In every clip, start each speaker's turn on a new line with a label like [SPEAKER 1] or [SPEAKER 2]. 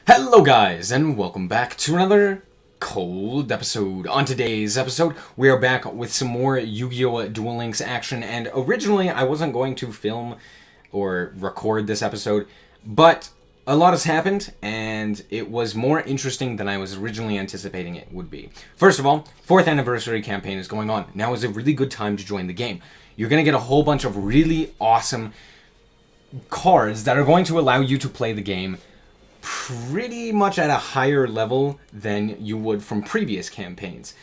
[SPEAKER 1] Hello guys, and welcome back to another cold episode. On today's episode, we are back with some more Yu-Gi-Oh! Duel Links action, and originally I wasn't going to film or record this episode, but a lot has happened, and it was more interesting than I was originally anticipating it would be. First of all, 4th anniversary campaign is going on. Now is a really good time to join the game. You're going to get a whole bunch of really awesome cards that are going to allow you to play the game pretty much at a higher level than you would from previous campaigns,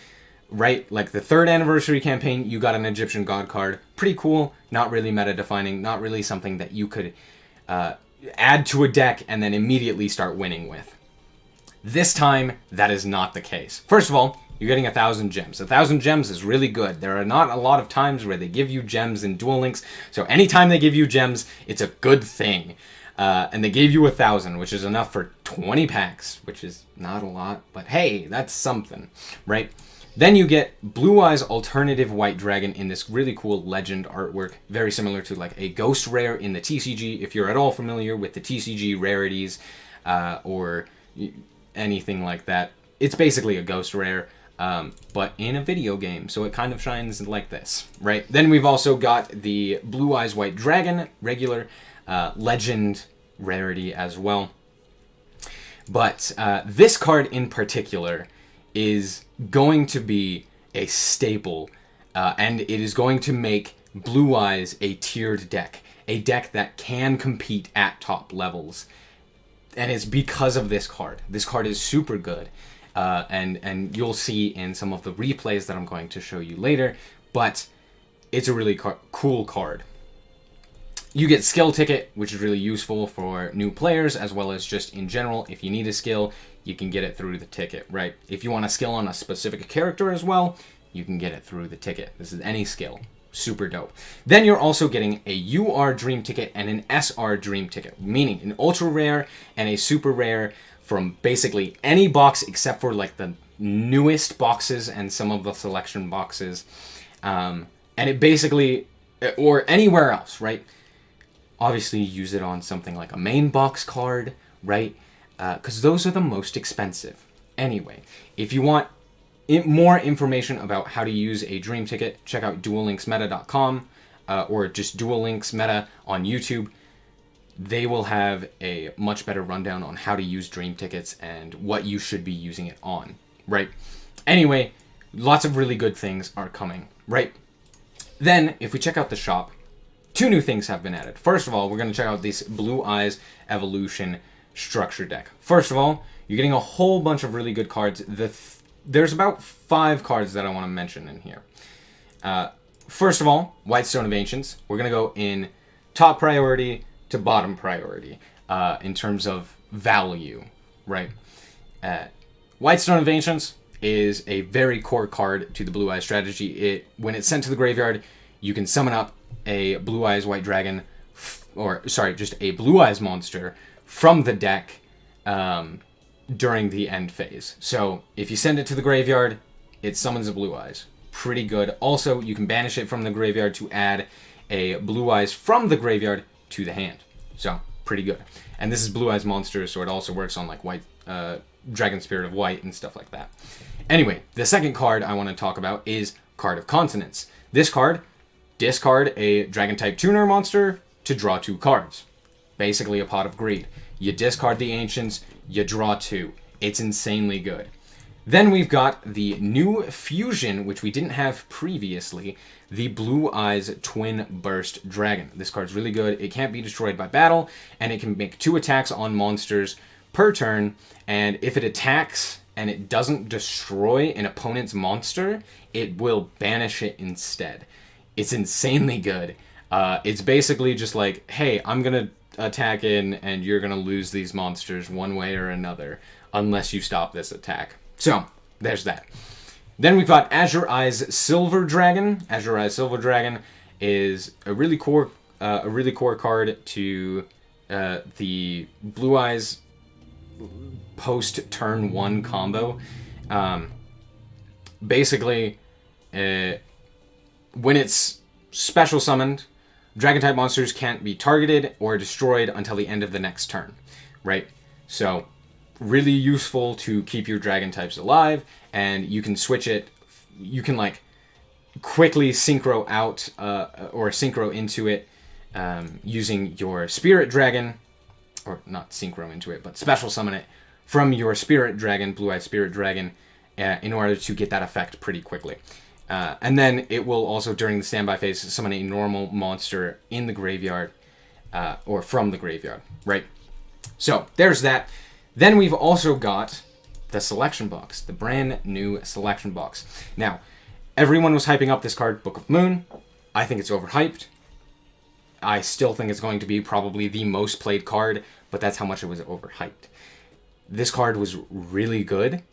[SPEAKER 1] right? Like the 3rd anniversary campaign, you got an Egyptian God card. Pretty cool, not really meta-defining, not really something that you could add to a deck and then immediately start winning with. This time, that is not the case. First of all, you're getting 1,000 gems. 1,000 gems is really good. There are not a lot of times where they give you gems in Duel Links, so anytime they give you gems, it's a good thing. And they gave you 1,000, which is enough for 20 packs, which is not a lot, but hey, that's something, right? Then you get Blue Eyes Alternative White Dragon in this really cool legend artwork, very similar to like a ghost rare in the TCG, if you're at all familiar with the TCG rarities or anything like that. It's basically a ghost rare, but in a video game, so it kind of shines like this, right? Then we've also got the Blue Eyes White Dragon, regular legend rarity as well. But this card in particular is going to be a staple, and it is going to make Blue Eyes a tiered deck, a deck that can compete at top levels. And it's because of this card. This card is super good, and you'll see in some of the replays that I'm going to show you later, but it's a really cool card. You get skill ticket, which is really useful for new players, as well as just in general. If you need a skill, you can get it through the ticket, right? If you want a skill on a specific character as well, you can get it through the ticket. This is any skill. Super dope. Then you're also getting a UR Dream ticket and an SR Dream ticket, meaning an ultra rare and a super rare from basically any box except for like the newest boxes and some of the selection boxes. And it basically, or anywhere else, right? Obviously, use it on something like a main box card, right? Because those are the most expensive. Anyway, if you want more information about how to use a Dream Ticket, check out duellinksmeta.com or just Duel Links Meta on YouTube. They will have a much better rundown on how to use Dream Tickets and what you should be using it on, right? Anyway, lots of really good things are coming, right? Then, if we check out the shop, 2 new things have been added. First of all, we're going to check out this Blue Eyes Evolution structure deck. First of all, you're getting a whole bunch of really good cards. There's about 5 cards that I want to mention in here. First of all, White Stone of Ancients. We're going to go in top priority to bottom priority in terms of value, right? White Stone of Ancients is a very core card to the Blue Eyes strategy. When it's sent to the graveyard, you can summon up a Blue Eyes White Dragon, just a Blue Eyes monster from the deck during the end phase. So if you send it to the graveyard, it summons a Blue Eyes. Pretty good. Also, you can banish it from the graveyard to add a Blue Eyes from the graveyard to the hand. So pretty good. And this is Blue Eyes monster, so it also works on like White Dragon Spirit of White and stuff like that. Anyway, the second card I want to talk about is Card of Consonance. This card, discard a Dragon-type tuner monster to draw 2 cards. Basically a Pot of Greed. You discard the Ancients, you draw 2. It's insanely good. Then we've got the new fusion, which we didn't have previously, the Blue Eyes Twin Burst Dragon. This card's really good. It can't be destroyed by battle, and it can make 2 attacks on monsters per turn, and if it attacks and it doesn't destroy an opponent's monster, it will banish it instead. It's insanely good. It's basically just like, hey, I'm going to attack in and you're going to lose these monsters one way or another unless you stop this attack. So, there's that. Then we've got Azure Eyes Silver Dragon. Azure Eyes Silver Dragon is a really core card to the Blue Eyes post turn 1 combo. Basically, when it's special summoned, Dragon-type monsters can't be targeted or destroyed until the end of the next turn, right? So, really useful to keep your dragon types alive, and you can switch it. You can like quickly synchro out or synchro into it using your spirit dragon, or not synchro into it, but special summon it from your spirit dragon, blue-eyed spirit dragon, in order to get that effect pretty quickly. And then it will also, during the standby phase, summon a normal monster in the graveyard, or from the graveyard, right? So there's that. Then we've also got the selection box, the brand new selection box. Now, everyone was hyping up this card, Book of Moon. I think it's overhyped. I still think it's going to be probably the most played card, but that's how much it was overhyped. This card was really good,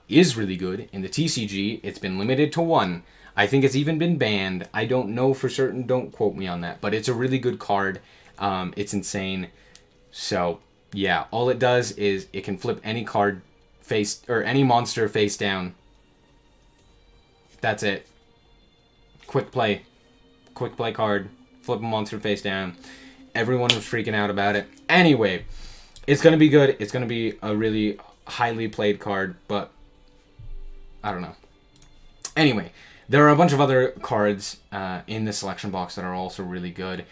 [SPEAKER 1] is really good. In the TCG, it's been limited to 1. I think it's even been banned. I don't know for certain, don't quote me on that, but it's a really good card. It's insane. So, yeah, all it does is it can flip any card face, or any monster face down. That's it. Quick play card, flip a monster face down. Everyone was freaking out about it. Anyway, it's going to be good. It's going to be a really highly played card, but I don't know. Anyway, there are a bunch of other cards in the selection box that are also really good.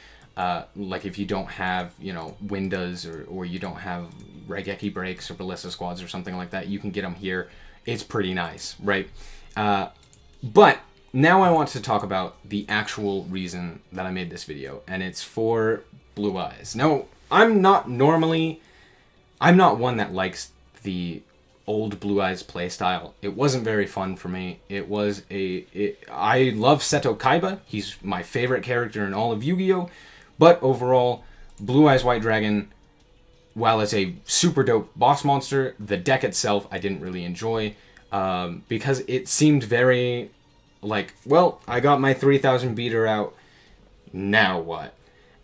[SPEAKER 1] Like if you don't have, Windas, or you don't have Raigeki Breaks or Ballista Squads or something like that, you can get them here. It's pretty nice, right? But now I want to talk about the actual reason that I made this video, and it's for Blue Eyes. Now, I'm not one that likes the old Blue Eyes playstyle. It wasn't very fun for me. I love Seto Kaiba. He's my favorite character in all of Yu-Gi-Oh! But overall, Blue Eyes White Dragon, while it's a super dope boss monster, the deck itself I didn't really enjoy, because it seemed very like, well, I got my 3000 beater out, now what?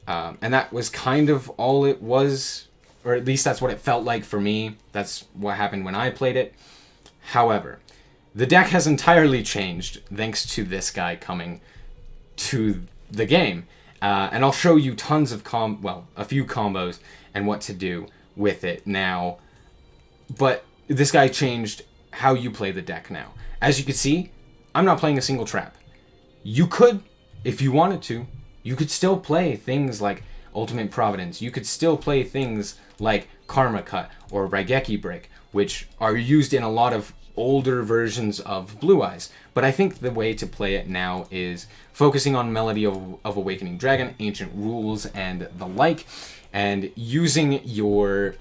[SPEAKER 1] And that was kind of all it was, or at least that's what it felt like for me. That's what happened when I played it. However, the deck has entirely changed thanks to this guy coming to the game. And I'll show you tons of a few combos and what to do with it now. But this guy changed how you play the deck now. As you can see, I'm not playing a single trap. You could, if you wanted to, you could still play things like Ultimate Providence. You could still play things like Karma Cut or Raigeki Break, which are used in a lot of older versions of Blue Eyes. But I think the way to play it now is focusing on Melody of Awakening Dragon, Ancient Rules, and the like, and using your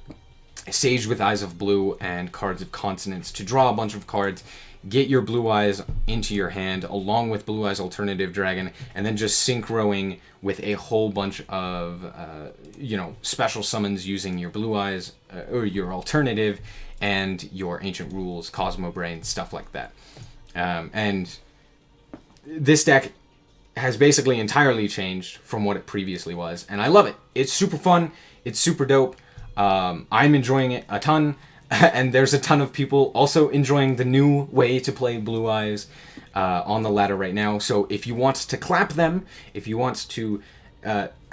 [SPEAKER 1] Sage with Eyes of Blue and Cards of Consonance to draw a bunch of cards, get your Blue Eyes into your hand along with Blue Eyes Alternative Dragon, and then just synchroing with a whole bunch of special summons using your Blue Eyes or your Alternative and your Ancient Rules, Cosmo Brain, stuff like that. And this deck has basically entirely changed from what it previously was, and I love it. It's super fun. It's super dope. I'm enjoying it a ton, and there's a ton of people also enjoying the new way to play Blue Eyes on the ladder right now. So if you want to clap them, if you want to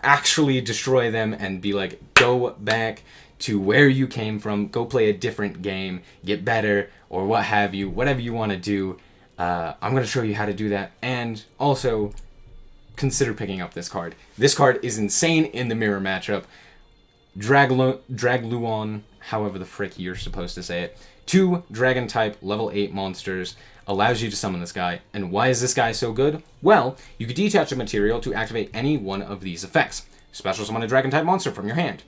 [SPEAKER 1] actually destroy them and be like, go back to where you came from, go play a different game, get better, or what have you, whatever you want to do, I'm going to show you how to do that. And also, consider picking up this card. This card is insane in the mirror matchup. Dragluon, however the frick you're supposed to say it. 2 dragon type level 8 monsters, allows you to summon this guy. And why is this guy so good? Well, you can detach a material to activate any one of these effects. Special summon a dragon type monster from your hand.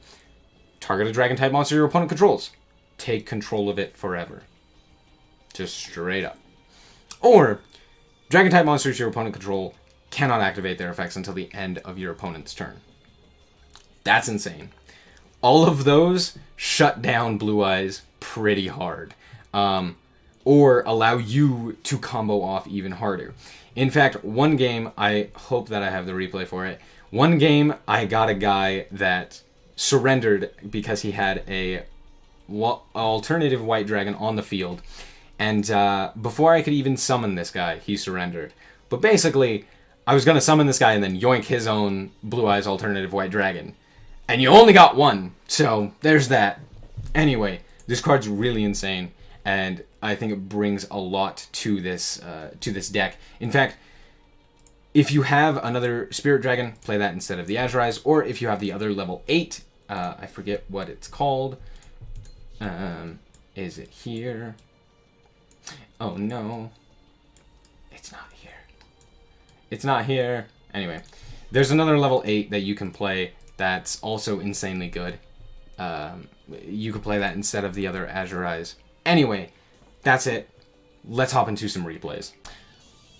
[SPEAKER 1] Target a dragon type monster your opponent controls. Take control of it forever. Just straight up. Or, dragon type monsters your opponent control cannot activate their effects until the end of your opponent's turn. That's insane. All of those shut down Blue Eyes pretty hard. Or allow you to combo off even harder. In fact, one game, I hope that I have the replay for it. One game, I got a guy that surrendered because he had a alternative white dragon on the field. And before I could even summon this guy, he surrendered. But basically, I was going to summon this guy and then yoink his own Blue Eyes alternative white dragon. And you only got one, so there's that. Anyway, This card's really insane, and I think it brings a lot to this deck. In fact, if you have another Spirit Dragon, play that instead of the Azurize, or if you have the other level 8, I forget what it's called. Is it here? Oh no. It's not here. It's not here. Anyway, there's another level 8 that you can play that's also insanely good. You could play that instead of the other Azurize. Anyway, that's it. Let's hop into some replays.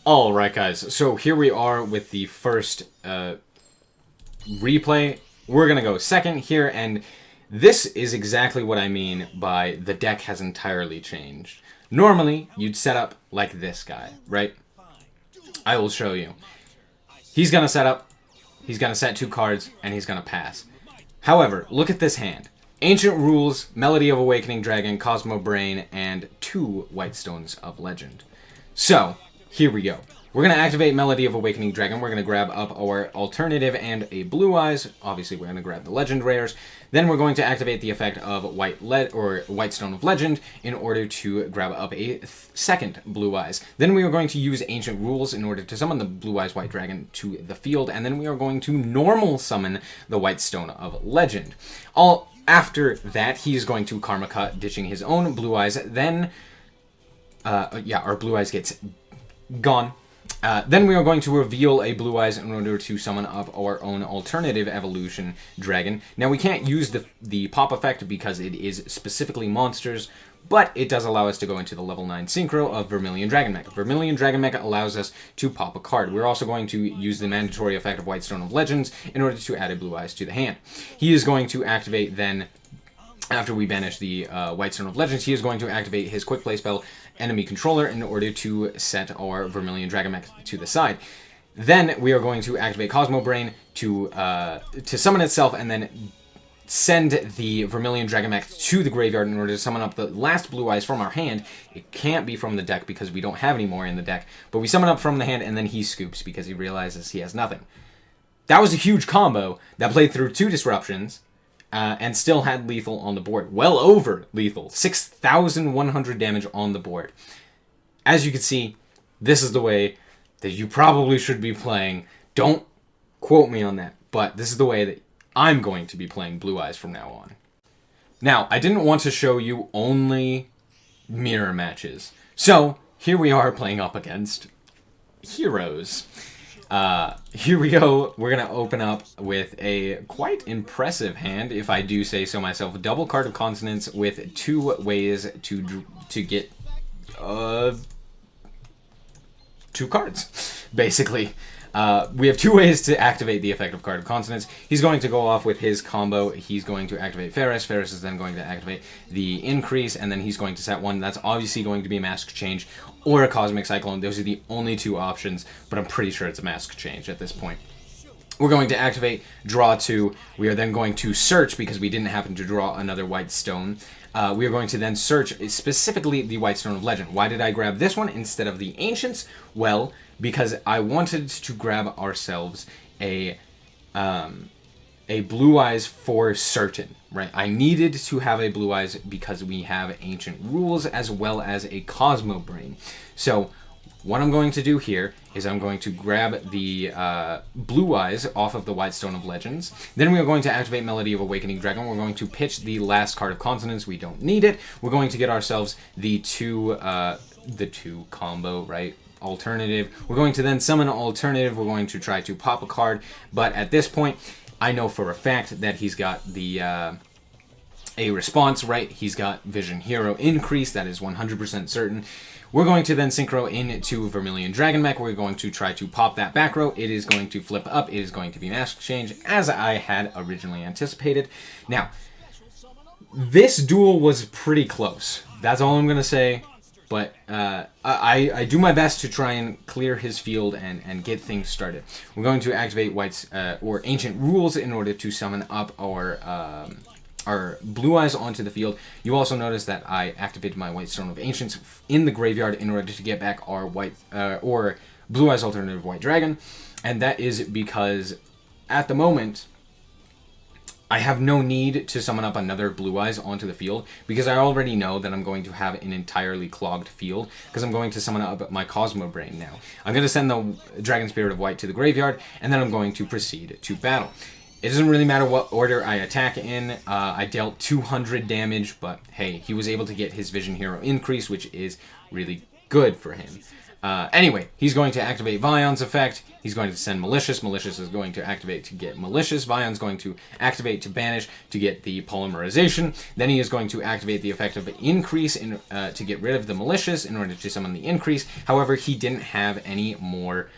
[SPEAKER 1] Alright guys, so here we are with the first replay. We're gonna go second here, and this is exactly what I mean by the deck has entirely changed. Normally, you'd set up like this guy, right? I will show you. He's gonna set up, he's gonna set 2 cards, and he's gonna pass. However, look at this hand. Ancient Rules, Melody of Awakening Dragon, Cosmo Brain, and 2 White Stones of Legend. So, here we go. We're going to activate Melody of Awakening Dragon. We're going to grab up our Alternative and a Blue Eyes. Obviously, we're going to grab the Legend Rares. Then we're going to activate the effect of White Stone of Legend in order to grab up a second Blue Eyes. Then we are going to use Ancient Rules in order to summon the Blue Eyes White Dragon to the field. And then we are going to normal summon the White Stone of Legend. After that, he is going to Karma Cut, ditching his own Blue Eyes. Then, our Blue Eyes gets gone. Then we are going to reveal a Blue Eyes in order to summon up our own Alternative Evolution Dragon. Now, we can't use the pop effect because it is specifically monsters, but it does allow us to go into the level 9 Synchro of Vermilion Dragon Mech. Vermilion Dragon Mech allows us to pop a card. We're also going to use the mandatory effect of White Stone of Legends in order to add a Blue Eyes to the hand. He is going to activate then, after we banish the White Stone of Legends, he is going to activate his Quick Play spell, Enemy Controller, in order to set our Vermilion Dragon Mech to the side. Then we are going to activate Cosmo Brain to summon itself, and then send the Vermilion Dragon Mech to the graveyard in order to summon up the last Blue Eyes from our hand. It can't be from the deck because we don't have any more in the deck, but we summon up from the hand, and then he scoops because he realizes he has nothing. That was a huge combo that played through 2 disruptions, and still had lethal on the board. Well over lethal. 6,100 damage on the board. As you can see, this is the way that you probably should be playing. Don't quote me on that, but this is the way that I'm going to be playing Blue Eyes from now on. Now, I didn't want to show you only mirror matches. So, here we are playing up against heroes. Here we go. We're going to open up with a quite impressive hand, if I do say so myself. Double Card of Consonance with 2 ways to get 2 cards, basically. We have 2 ways to activate the effect of Card of Consonance. He's going to go off with his combo. He's going to activate Ferris. Ferris is then going to activate the Increase, and then he's going to set 1. That's obviously going to be a Mask Change or a Cosmic Cyclone. Those are the only 2 options, but I'm pretty sure it's a Mask Change at this point. We're going to activate Draw 2. We are then going to search because we didn't happen to draw another White Stone. We are going to then search specifically the White Stone of Legend. Why did I grab this one instead of the Ancients? Well, because I wanted to grab ourselves a Blue Eyes for certain, right? I needed to have a Blue Eyes because we have Ancient Rules as well as a Cosmo Brain. So what I'm going to do here is I'm going to grab the Blue Eyes off of the White Stone of Legends. Then we are going to activate Melody of Awakening Dragon. We're going to pitch the last card of Consonance. We don't need it. We're going to get ourselves the two combo, right? Alternative. We're going to then summon an Alternative. We're going to try to pop a card. But at this point, I know for a fact that he's got the a response, right? He's got Vision Hero Increase. That is 100% certain. We're going to then synchro into Vermilion Dragon Mech. We're going to try to pop that back row. It is going to flip up. It is going to be Mask Change, as I had originally anticipated. Now, this duel was pretty close. That's all I'm going to say. But I do my best to try and clear his field and get things started. We're going to activate White's or Ancient Rules in order to summon up our Blue Eyes onto the field. You also notice that I activated my White Stone of Ancients in the graveyard in order to get back our White or Blue Eyes Alternative White Dragon, and that is because at the moment I have no need to summon up another Blue Eyes onto the field because I already know that I'm going to have an entirely clogged field because I'm going to summon up my Cosmo Brain now. I'm going to send the Dragon Spirit of White to the graveyard, and then I'm going to proceed to battle. It doesn't really matter what order I attack in. I dealt 200 damage, but hey, he was able to get his Vision Hero increase, which is really good for him. Anyway, he's going to activate Vion's effect. He's going to send Malicious. Malicious is going to activate to get Malicious. Vion's going to activate to banish to get the Polymerization. Then he is going to activate the effect of Increase to get rid of the Malicious in order to summon the Increase. However, he didn't have any more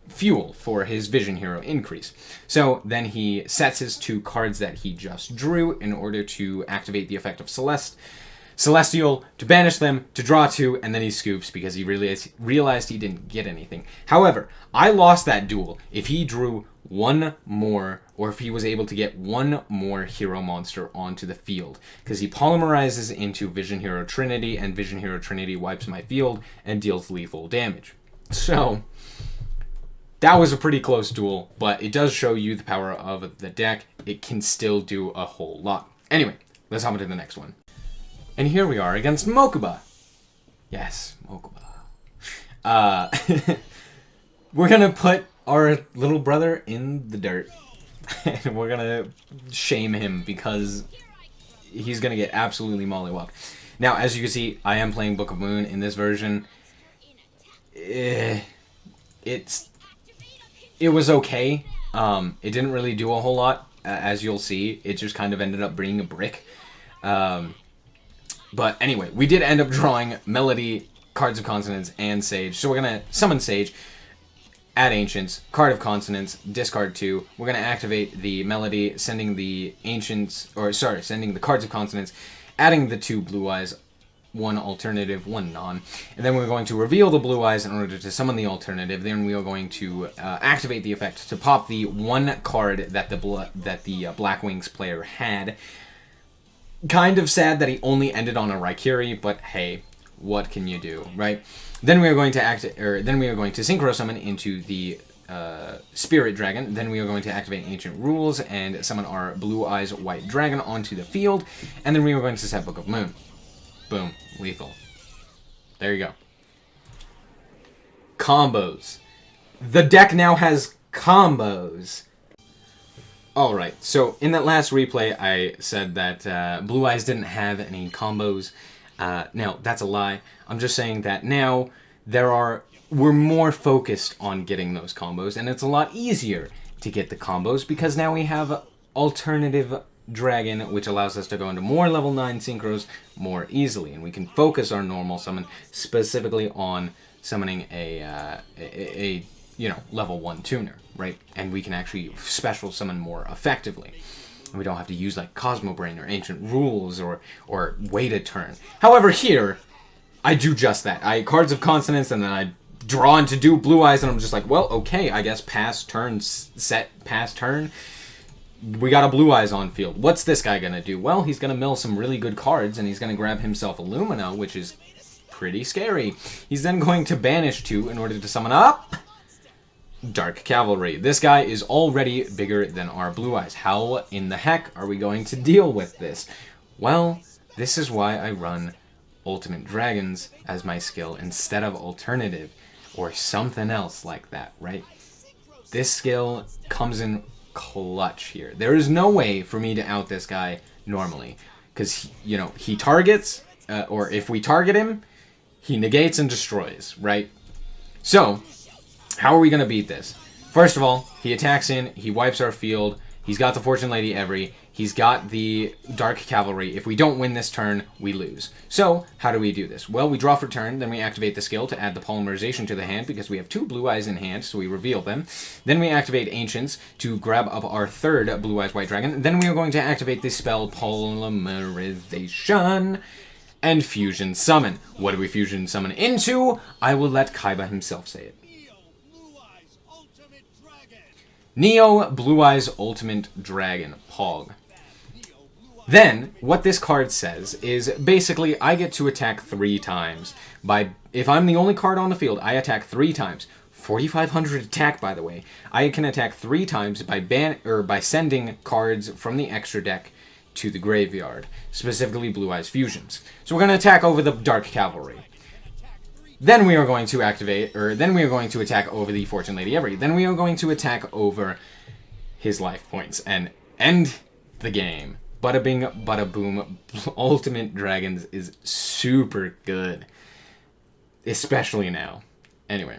[SPEAKER 1] fuel for his Vision Hero increase. So then he sets his 2 cards that he just drew in order to activate the effect of Celestial, to banish them, to draw 2, and then he scoops because he realized he didn't get anything. However, I lost that duel if he drew 1 more, or if he was able to get 1 more hero monster onto the field, because he polymerizes into Vision Hero Trinity, and Vision Hero Trinity wipes my field and deals lethal damage. So that was a pretty close duel, but it does show you the power of the deck. It can still do a whole lot. Anyway, let's hop into the next one. And here we are against Mokuba. Yes, Mokuba. We're going to put our little brother in the dirt. And we're going to shame him because he's going to get absolutely mollywalked. Now, as you can see, I am playing Book of Moon in this version. It was okay. It didn't really do a whole lot, as you'll see. It just kind of ended up being a brick. But anyway, we did end up drawing Melody, Cards of Consonance, and Sage. So we're going to summon Sage, add Ancients, Card of Consonance, discard 2. We're going to activate the Melody, sending the Cards of Consonance, adding the 2 Blue Eyes, 1 alternative, 1 non. And then we're going to reveal the Blue Eyes in order to summon the alternative. Then we are going to activate the effect to pop the 1 card that the Black Wings player had. Kind of sad that he only ended on a Raikiri, but hey, what can you do, right? Then we are going to synchro summon into the Spirit Dragon. Then we are going to activate Ancient Rules and summon our Blue Eyes White Dragon onto the field. And then we are going to set Book of Moon. Boom, lethal. There you go. Combos. The deck now has combos. Alright, so in that last replay, I said that Blue Eyes didn't have any combos. Now, that's a lie. I'm just saying that now we're more focused on getting those combos, and it's a lot easier to get the combos because now we have Alternative Dragon, which allows us to go into more level 9 synchros more easily, and we can focus our normal summon specifically on summoning a level 1 tuner, right? And we can actually special summon more effectively. We don't have to use like Cosmo Brain or Ancient Rules or wait a turn. However, here I do just that. I Cards of Consonance and then I draw into do Blue Eyes, and I'm just like, well, okay, I guess pass turn, set pass turn. We got a Blue Eyes on field. What's this guy gonna do? Well, he's gonna mill some really good cards, and he's gonna grab himself Illumina, which is pretty scary. He's then going to banish 2 in order to summon up Dark Cavalry. This guy is already bigger than our Blue Eyes. How in the heck are we going to deal with this? Well, this is why I run Ultimate Dragons as my skill instead of Alternative or something else like that, right? This skill comes in clutch here. There is no way for me to out this guy normally because, he targets, or if we target him, he negates and destroys, right? So, how are we going to beat this? First of all, he attacks in, he wipes our field, he's got the Fortune Lady Every, he's got the Dark Cavalry. If we don't win this turn, we lose. So, how do we do this? Well, we draw for turn, then we activate the skill to add the Polymerization to the hand because we have 2 Blue Eyes in hand, so we reveal them. Then we activate Ancients to grab up our 3rd Blue Eyes White Dragon. Then we are going to activate the spell Polymerization and Fusion Summon. What do we Fusion Summon into? I will let Kaiba himself say it. Neo Blue Eyes Ultimate Dragon, Pog. Then, what this card says is, basically, I get to attack 3 times. If I'm the only card on the field, I attack 3 times. 4,500 attack, by the way. I can attack 3 times by sending cards from the extra deck to the graveyard, specifically Blue Eyes Fusions. So we're going to attack over the Dark Cavalry. Then we are going to attack over the Fortune Lady Every. Then we are going to attack over his life points and end the game. Bada bing, bada boom. Ultimate Dragons is super good. Especially now. Anyway.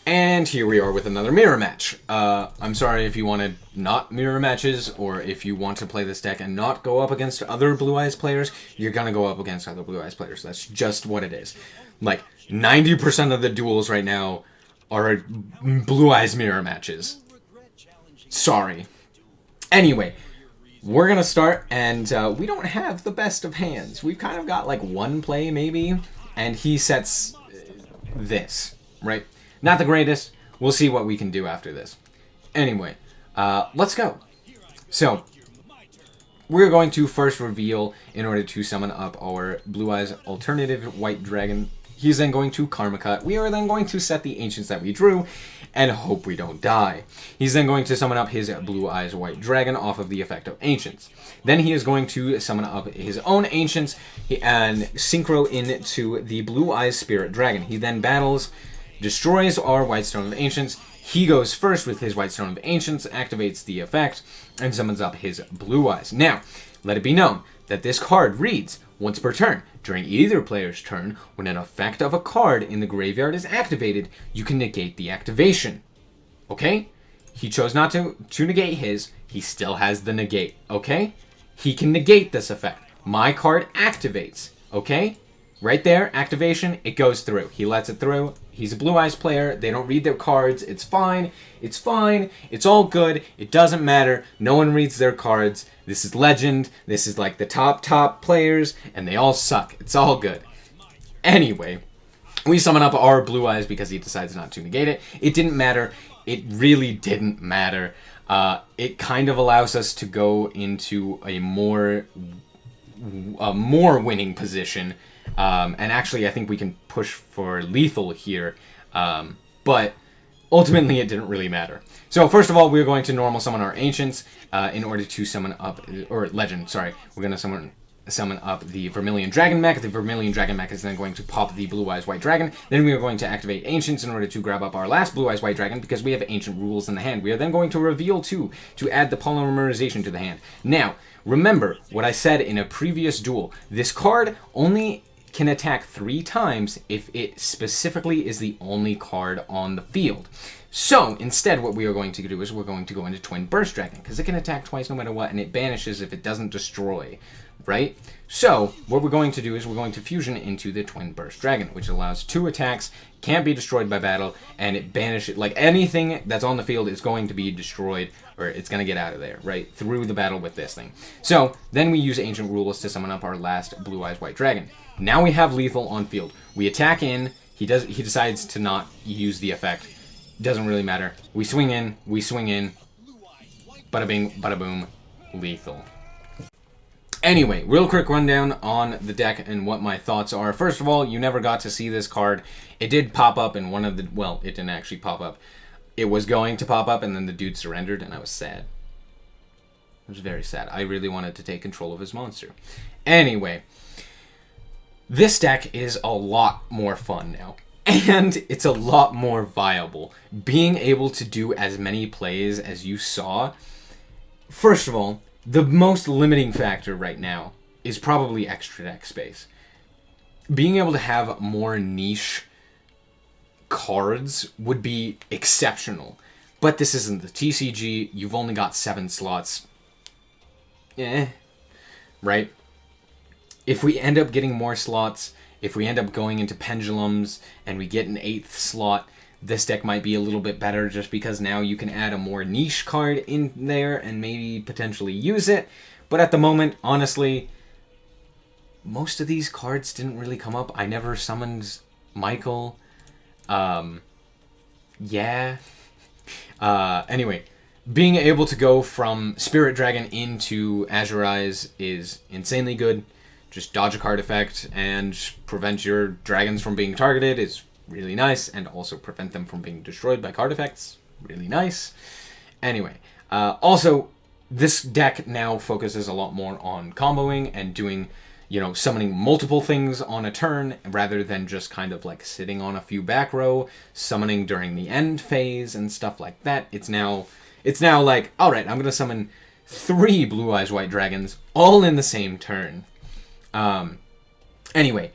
[SPEAKER 1] And here we are with another mirror match. I'm sorry if you wanted not mirror matches, or if you want to play this deck and not go up against other Blue Eyes players, you're gonna go up against other Blue Eyes players. That's just what it is. Like, 90% of the duels right now are Blue Eyes mirror matches. Sorry. Anyway, we're gonna start, and we don't have the best of hands. We've kind of got like one play, maybe, and he sets this, right? Not the greatest. We'll see what we can do after this. Anyway, let's go. So, we're going to first reveal in order to summon up our Blue Eyes alternative White Dragon. He's then going to Karma Cut. We are then going to set the Ancients that we drew and hope we don't die. He's then going to summon up his Blue Eyes White Dragon off of the effect of Ancients. Then he is going to summon up his own Ancients and synchro into the Blue Eyes Spirit Dragon. He then battles, destroys our White Stone of Ancients. He goes first with his White Stone of Ancients, activates the effect, and summons up his Blue Eyes. Now, let it be known that this card reads once per turn. During either player's turn, when an effect of a card in the graveyard is activated, you can negate the activation. Okay? He chose not to negate his. He still has the negate. Okay? He can negate this effect. My card activates. Okay? Right there, activation, it goes through. He lets it through. He's a Blue Eyes player. They don't read their cards. It's fine. It's fine. It's all good. It doesn't matter. No one reads their cards. This is Legend. This is like the top players, and they all suck. It's all good. Anyway, we summon up our Blue Eyes because he decides not to negate it. It didn't matter. It really didn't matter. It kind of allows us to go into a more winning position. And actually, I think we can push for lethal here, but ultimately it didn't really matter. So first of all, we're going to normal summon our Ancients in order to summon up, or Legend, sorry. We're going to summon up the Vermilion Dragon mech. The Vermilion Dragon mech is then going to pop the Blue Eyes White Dragon. Then we are going to activate Ancients in order to grab up our last Blue Eyes White Dragon because we have Ancient Rules in the hand. We are then going to reveal 2 to add the Polymerization to the hand. Now, remember what I said in a previous duel. This card only can attack 3 times if it specifically is the only card on the field. So, instead, what we are going to do is we're going to go into Twin Burst Dragon, because it can attack twice no matter what, and it banishes if it doesn't destroy, right? So, what we're going to do is we're going to fusion into the Twin Burst Dragon, which allows 2 attacks, can't be destroyed by battle, and it banishes, like, anything that's on the field is going to be destroyed, or it's going to get out of there, right, through the battle with this thing. So, then we use Ancient Rules to summon up our last Blue Eyes White Dragon. Now we have lethal on field. We attack in, he decides to not use the effect. Doesn't really matter. We swing in, bada bing, bada boom, lethal. Anyway, real quick rundown on the deck and what my thoughts are. First of all, you never got to see this card. It did pop up in one of the, well, it didn't actually pop up. It was going to pop up and then the dude surrendered and I was sad. It was very sad. I really wanted to take control of his monster. Anyway, this deck is a lot more fun now. And it's a lot more viable. Being able to do as many plays as you saw. First of all, the most limiting factor right now is probably extra deck space. Being able to have more niche cards would be exceptional. But this isn't the TCG. You've only got 7 slots. Right? If we end up getting more slots, if we end up going into pendulums and we get an 8th slot, this deck might be a little bit better just because now you can add a more niche card in there and maybe potentially use it. But at the moment, honestly, most of these cards didn't really come up. I never summoned Michael. Yeah. Anyway, being able to go from Spirit Dragon into Azure Eyes is insanely good. Just dodge a card effect and prevent your dragons from being targeted is really nice, and also prevent them from being destroyed by card effects, really nice. Anyway, also, this deck now focuses a lot more on comboing and doing, summoning multiple things on a turn rather than just kind of like sitting on a few back row, summoning during the end phase and stuff like that. It's now like, all right, I'm going to summon 3 Blue Eyes White Dragons all in the same turn. Anyway,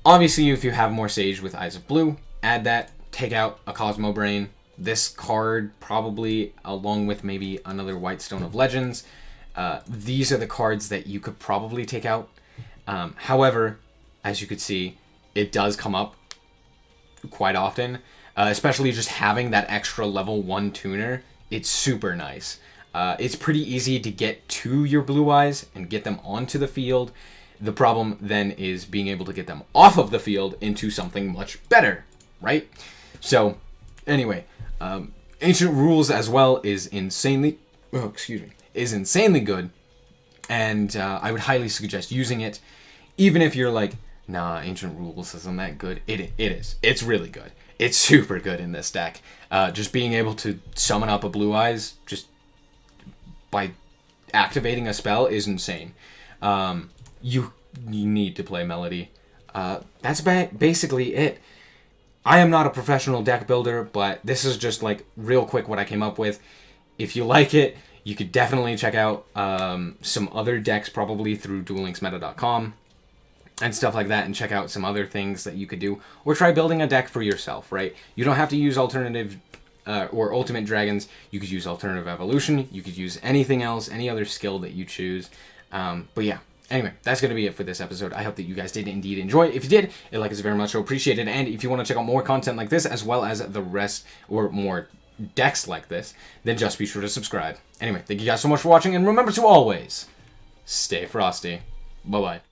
[SPEAKER 1] obviously if you have more Sage with Eyes of Blue, add that, take out a Cosmo Brain. This card probably, along with maybe another White Stone of Legends, these are the cards that you could probably take out. However, as you could see, it does come up quite often, especially just having that extra level 1 tuner. It's super nice. It's pretty easy to get to your Blue Eyes and get them onto the field. The problem then is being able to get them off of the field into something much better, right? So, anyway, Ancient Rules as well is insanely good, and I would highly suggest using it, even if you're like, nah, Ancient Rules isn't that good. It is. It's really good. It's super good in this deck. Just being able to summon up a Blue Eyes just by activating a spell is insane. You need to play Melody. That's basically it. I am not a professional deck builder, but this is just like real quick what I came up with. If you like it, you could definitely check out some other decks, probably through duellinksmeta.com and stuff like that, and check out some other things that you could do, or try building a deck for yourself, right? You don't have to use alternative or ultimate dragons. You could use alternative evolution. You could use anything else, any other skill that you choose. But yeah. Anyway, that's going to be it for this episode. I hope that you guys did indeed enjoy. If you did, a like is very much so appreciated. And if you want to check out more content like this, as well as the rest, or more decks like this, then just be sure to subscribe. Anyway, thank you guys so much for watching, and remember to always stay frosty. Bye-bye.